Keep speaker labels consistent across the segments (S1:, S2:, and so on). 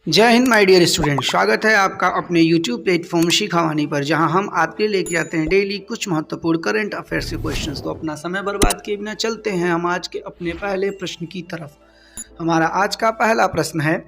S1: जय Hind my dear student, स्वागत है आपका अपने YouTube प्लेटफॉर्म शिखावानी पर, जहां हम आपके लिए लेके आते हैं डेली कुछ महत्वपूर्ण करंट अफेयर्स के क्वेश्चंस। तो अपना समय बर्बाद किए बिना चलते हैं हम आज के अपने पहले प्रश्न की तरफ। हमारा आज का पहला प्रश्न है,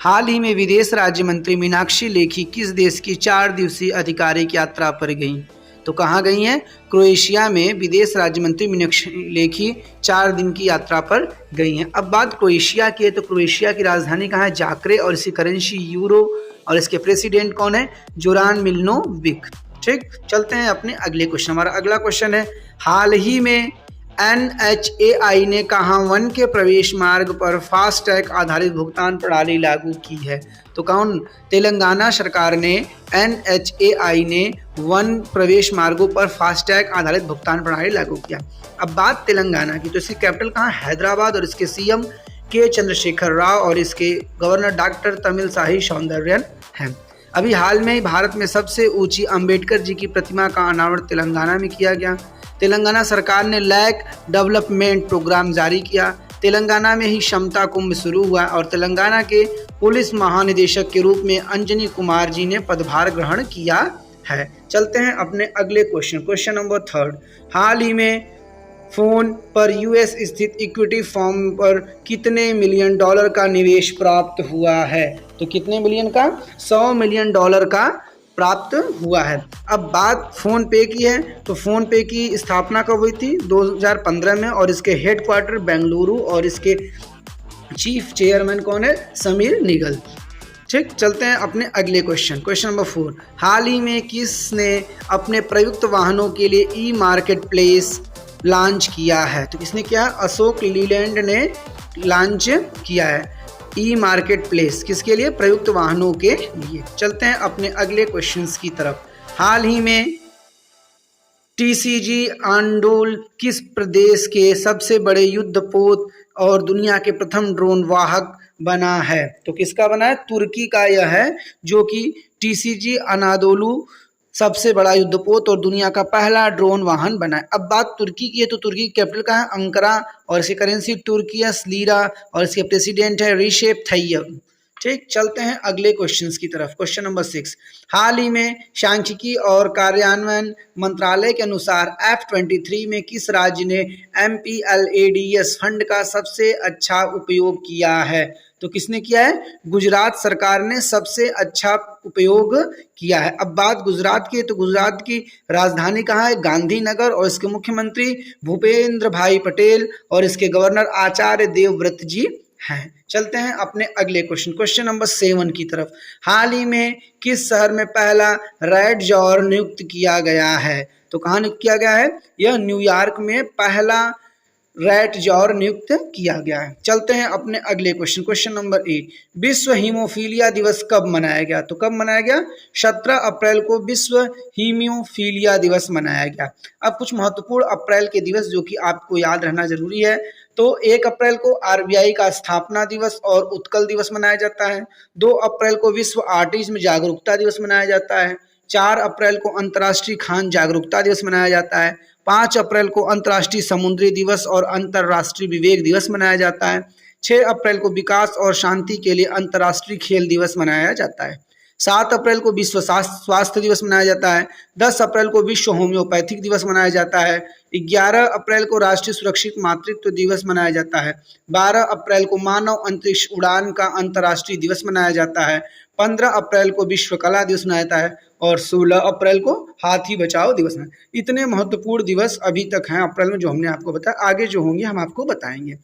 S1: हाल ही में विदेश राज्य मंत्री मीनाक्षी लेखी किस देश की 4 दिवसीय आधिकारिक यात्रा पर गईं? तो कहाँ गई हैं? क्रोएशिया में विदेश राज्य मंत्री मीनाक्षी लेखी 4 दिन की यात्रा पर गई हैं। अब बात क्रोएशिया की है, तो क्रोएशिया की राजधानी कहाँ है? जाकरे, और इसकी करेंसी यूरो, और इसके प्रेसिडेंट कौन है? जोरान मिलनोविक। ठीक, चलते हैं अपने अगले क्वेश्चन। हमारा अगला क्वेश्चन है, हाल ही में NHAI ने कहाँ वन के प्रवेश मार्ग पर फास्टैग आधारित भुगतान प्रणाली लागू की है? तो कौन? तेलंगाना सरकार ने NHAI ने वन प्रवेश मार्गों पर फास्टैग आधारित भुगतान प्रणाली लागू किया। अब बात तेलंगाना की, तो इसकी कैपिटल कहाँ? हैदराबाद, और इसके CM के चंद्रशेखर राव और इसके गवर्नर डॉक्टर तमिलसाई सौंदर्यन हैं। अभी हाल में ही भारत में सबसे ऊंची अंबेडकर जी की प्रतिमा का अनावरण तेलंगाना में किया गया। तेलंगाना सरकार ने लैक डेवलपमेंट प्रोग्राम जारी किया। तेलंगाना में ही क्षमता कुंभ शुरू हुआ और तेलंगाना के पुलिस महानिदेशक के रूप में अंजनी कुमार जी ने पदभार ग्रहण किया है। चलते हैं अपने अगले क्वेश्चन नंबर 3। हाल ही में फोन पर US स्थित इक्विटी फर्म पर कितने मिलियन डॉलर का निवेश प्राप्त हुआ है? तो कितने मिलियन का? $100 मिलियन का प्राप्त हुआ है। अब बात फ़ोन पे की है, तो फ़ोन पे की स्थापना कब हुई थी? 2015 में, और इसके हेडक्वार्टर बेंगलुरु, और इसके चीफ चेयरमैन कौन है? समीर निगल। ठीक, चलते हैं अपने अगले क्वेश्चन नंबर 4। हाल ही में किसने अपने प्रयुक्त वाहनों के लिए ई-मार्केट प्लेस लॉन्च किया है? तो किसने किया? अशोक लीलैंड ने लॉन्च किया है ई मार्केट प्लेस। किसके लिए? प्रयुक्त वाहनों के लिए। चलते हैं अपने अगले क्वेश्चंस की तरफ। हाल ही में TCG आंडोल किस प्रदेश के सबसे बड़े युद्धपोत और दुनिया के प्रथम ड्रोन वाहक बना है? तो किसका बना है? तुर्की का यह है, जो कि TCG अनादोलू सबसे बड़ा युद्धपोत और दुनिया का पहला ड्रोन वाहन बना है। अब बात तुर्की की है, तो तुर्की की कैपिटल का है अंकारा, और इसकी करेंसी तुर्कियस लीरा, और इसके प्रेसिडेंट है रिसेप ताय्यप। ठीक, चलते हैं अगले क्वेश्चंस की तरफ। Question number 6। हाल ही में सांख्यिकी और कार्यान्वयन मंत्रालय के अनुसार F23 में किस राज्य ने MPLADS फंड का सबसे अच्छा उपयोग किया है? तो किसने किया है? गुजरात सरकार ने सबसे अच्छा उपयोग किया है। अब बात गुजरात की, तो गुजरात की राजधानी कहाँ है? गांधीनगर, और इसके मुख्यमंत्री भूपेंद्र भाई पटेल और इसके गवर्नर आचार्य देवव्रत जी हैं। चलते हैं अपने अगले क्वेश्चन नंबर 7 की तरफ। हाल ही में किस शहर में पहला रेड जॉर नियुक्त किया गया है? तो कहाँ नियुक्त किया गया है? यह न्यूयॉर्क में पहला रेड जॉर नियुक्त किया गया है। चलते हैं अपने अगले क्वेश्चन नंबर 8। विश्व हीमोफीलिया दिवस कब मनाया गया? तो कब मनाया गया? 17 अप्रैल को विश्व हीमोफीलिया दिवस मनाया गया। अब कुछ महत्वपूर्ण अप्रैल के दिवस जो कि आपको याद रहना जरूरी है। तो 1 अप्रैल को RBI का स्थापना दिवस और उत्कल दिवस मनाया जाता है। 2 अप्रैल को विश्व ऑटिज्म जागरूकता दिवस मनाया जाता है। 4 अप्रैल को अंतर्राष्ट्रीय खान जागरूकता दिवस मनाया जाता है। 5 अप्रैल को अंतर्राष्ट्रीय समुद्री दिवस और अंतर्राष्ट्रीय विवेक दिवस मनाया जाता है। 6 अप्रैल को विकास और शांति के लिए अंतर्राष्ट्रीय खेल दिवस मनाया जाता है। 7 अप्रैल को विश्व स्वास्थ्य दिवस मनाया जाता है। 10 अप्रैल को विश्व होम्योपैथिक दिवस मनाया जाता है। 11 अप्रैल को राष्ट्रीय सुरक्षित मातृत्व दिवस मनाया जाता है। 12 अप्रैल को मानव अंतरिक्ष उड़ान का अंतर्राष्ट्रीय दिवस मनाया जाता है। 15 अप्रैल को विश्व कला दिवस मनाया जाता है, और 16 अप्रैल को हाथी बचाओ दिवस है। इतने महत्वपूर्ण दिवस अभी तक हैं अप्रैल में, जो हमने आपको बताया। आगे जो होंगे हम आपको बताएंगे।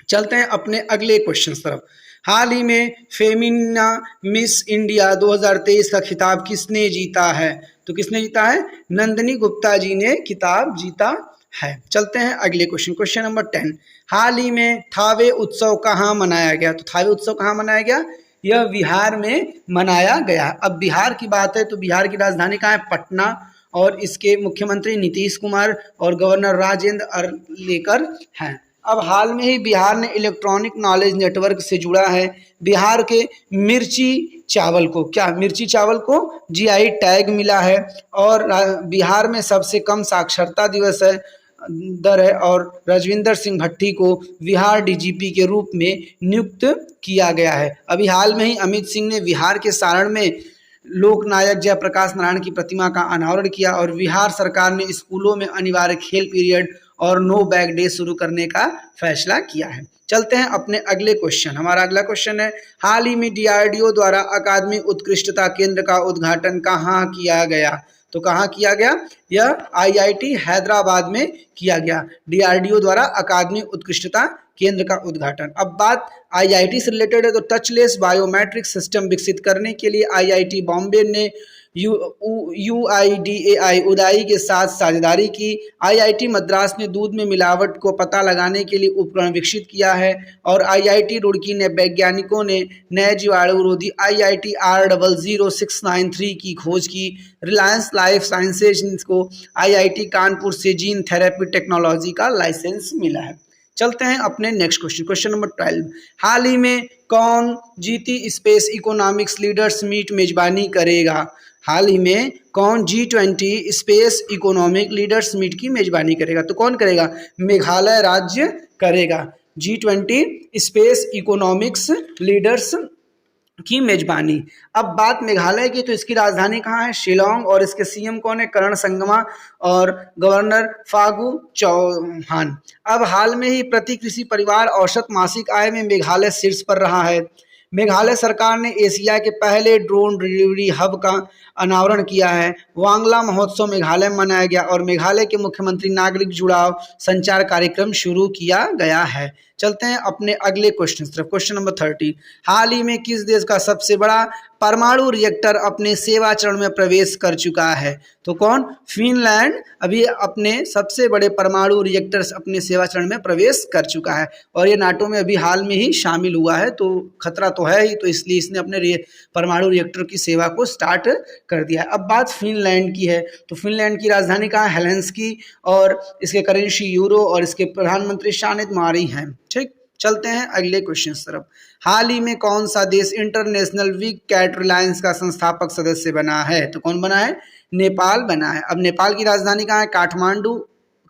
S1: चलते हैं अपने अगले क्वेश्चन तरफ। हाल ही में फेमिना मिस इंडिया 2023 का खिताब किसने जीता है? तो किसने जीता है? नंदिनी गुप्ता जी ने खिताब जीता है। चलते हैं अगले क्वेश्चन नंबर 10। हाल ही में थावे उत्सव कहाँ मनाया गया? तो थावे उत्सव कहाँ मनाया गया? यह बिहार में मनाया गया। अब बिहार की बात है, तो बिहार की राजधानी कहाँ है? पटना, और इसके मुख्यमंत्री नीतीश कुमार और गवर्नर राजेंद्र अर्लेकर हैं। अब हाल में ही बिहार ने इलेक्ट्रॉनिक नॉलेज नेटवर्क से जुड़ा है। बिहार के मिर्ची चावल को मिर्ची चावल को GI टैग मिला है, और बिहार में सबसे कम साक्षरता दिवस है। दर है और रजविंदर सिंह भट्टी को बिहार डीजीपी के रूप में नियुक्त किया गया है। अभी हाल में ही अमित सिंह ने बिहार के सारण में लोकनायक जयप्रकाश नारायण की प्रतिमा का अनावरण किया और बिहार सरकार ने स्कूलों में अनिवार्य खेल पीरियड और नो बैग डे शुरू करने का फैसला किया है। चलते हैं अपने अगले क्वेश्चन। हमारा अगला क्वेश्चन है, हाल ही में डीआरडीओ द्वारा अकादमिक उत्कृष्टता केंद्र का उद्घाटन कहाँ किया गया? तो कहाँ किया गया? यह आईआईटी हैदराबाद में किया गया। डीआरडीओ द्वारा अकादमिक उत्कृष्टता केंद्र का उद्घाटन। अब बात आईआईटी से रिलेटेड है तो टचलेस बायोमेट्रिक सिस्टम विकसित करने के लिए आईआईटी बॉम्बे ने यूआईडीएआई उदाई के साथ साझेदारी की। आईआईटी मद्रास ने दूध में मिलावट को पता लगाने के लिए उपकरण विकसित किया है और आईआईटी रुड़की ने वैज्ञानिकों ने नए जीवाणुरोधी आईआईटी R00693 की खोज की। रिलायंस लाइफ साइंसेज को आईआईटी कानपुर से जीन थेरेपी टेक्नोलॉजी का लाइसेंस मिला है। चलते हैं अपने नेक्स्ट क्वेश्चन, क्वेश्चन नंबर 12। हाल ही में कौन GT space economics leaders meet मेजबानी करेगा? हाल ही में कौन G20 space economic leaders meet की मेजबानी करेगा? तो कौन करेगा? मेघालय राज्य करेगा G20 स्पेस इकोनॉमिक्स लीडर्स की मेजबानी। अब बात मेघालय की तो इसकी राजधानी कहाँ है? शिलोंग और इसके सीएम कौन है? करण संगमा और गवर्नर फागु चौहान। अब हाल में ही प्रति कृषि परिवार औसत मासिक आय में मेघालय शीर्ष पर रहा है। मेघालय सरकार ने एशिया के पहले ड्रोन डिलीवरी हब का अनावरण किया है। वांगला महोत्सव मेघालय में मनाया गया और मेघालय के मुख्यमंत्री नागरिक जुड़ाव संचार कार्यक्रम शुरू किया गया है। चलते हैं अपने अगले क्वेश्चन तरफ, क्वेश्चन नंबर 13। हाल ही में किस देश का सबसे बड़ा परमाणु रिएक्टर अपने सेवा चरण में प्रवेश कर चुका है? तो कौन? फिनलैंड अभी अपने सबसे बड़े परमाणु रिएक्टर अपने सेवा चरण में प्रवेश कर चुका है और ये नाटो में अभी हाल में ही शामिल हुआ है, तो खतरा तो है ही, तो इसलिए इसने अपने परमाणु रिएक्टर की सेवा को स्टार्ट कर दिया है। अब बात फिनलैंड की है तो फिनलैंड की राजधानी कहाँ है? हेलेंस्की और इसके करेंसी यूरो और इसके प्रधानमंत्री शानित मारी हैं। ठीक, चलते हैं अगले क्वेश्चन तरफ। हाल ही में कौन सा देश इंटरनेशनल वीक कैट रिलायंस का संस्थापक सदस्य बना है? तो कौन बना है? नेपाल बना है। अब नेपाल की राजधानी कहाँ है? काठमांडू,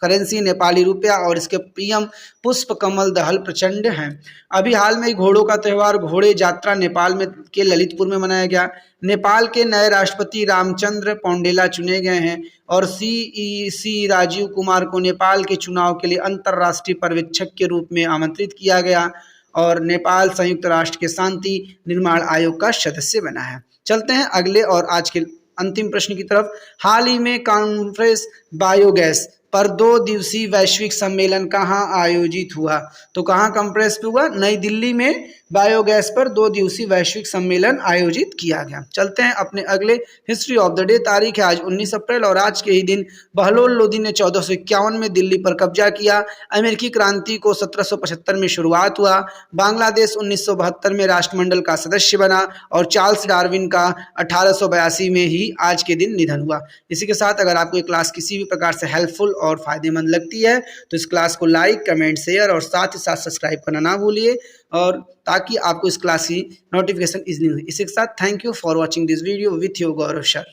S1: करेंसी नेपाली रुपया और इसके पीएम पुष्प कमल दहल प्रचंड हैं। अभी हाल में घोड़ों का त्यौहार घोड़े यात्रा नेपाल में के ललितपुर में मनाया गया। नेपाल के नए राष्ट्रपति रामचंद्र पौडेला चुने गए हैं और सीईसी राजीव कुमार को नेपाल के चुनाव के लिए अंतर्राष्ट्रीय पर्यवेक्षक के रूप में आमंत्रित किया गया और नेपाल संयुक्त राष्ट्र के शांति निर्माण आयोग का सदस्य बना है। चलते हैं अगले और आज के अंतिम प्रश्न की तरफ। हाल ही में कॉन्फ्रेंस बायोगैस पर 2 दिवसीय वैश्विक सम्मेलन कहाँ आयोजित हुआ? तो कहाँ कॉन्फ्रेंस पे हुआ? नई दिल्ली में बायोगैस पर 2 दिवसीय वैश्विक सम्मेलन आयोजित किया गया। चलते हैं अपने अगले हिस्ट्री ऑफ द डे। तारीख है आज 19 अप्रैल और आज के ही दिन बहलोल लोदी ने 1451 में दिल्ली पर कब्जा किया। अमेरिकी क्रांति को 1775 में शुरुआत हुआ। बांग्लादेश 1972 में राष्ट्रमंडल का सदस्य बना और चार्ल्स डार्विन का 1882 में ही आज के दिन निधन हुआ। इसी के साथ अगर आपको ये क्लास किसी भी प्रकार से हेल्पफुल और फायदेमंद लगती है तो इस क्लास को लाइक, कमेंट, शेयर और साथ ही साथ सब्सक्राइब करना ना भूलिए और ताकि आपको इस क्लास की नोटिफिकेशन इजीली मिले। इसी के साथ thank you for watching this video with your Gaurav sir.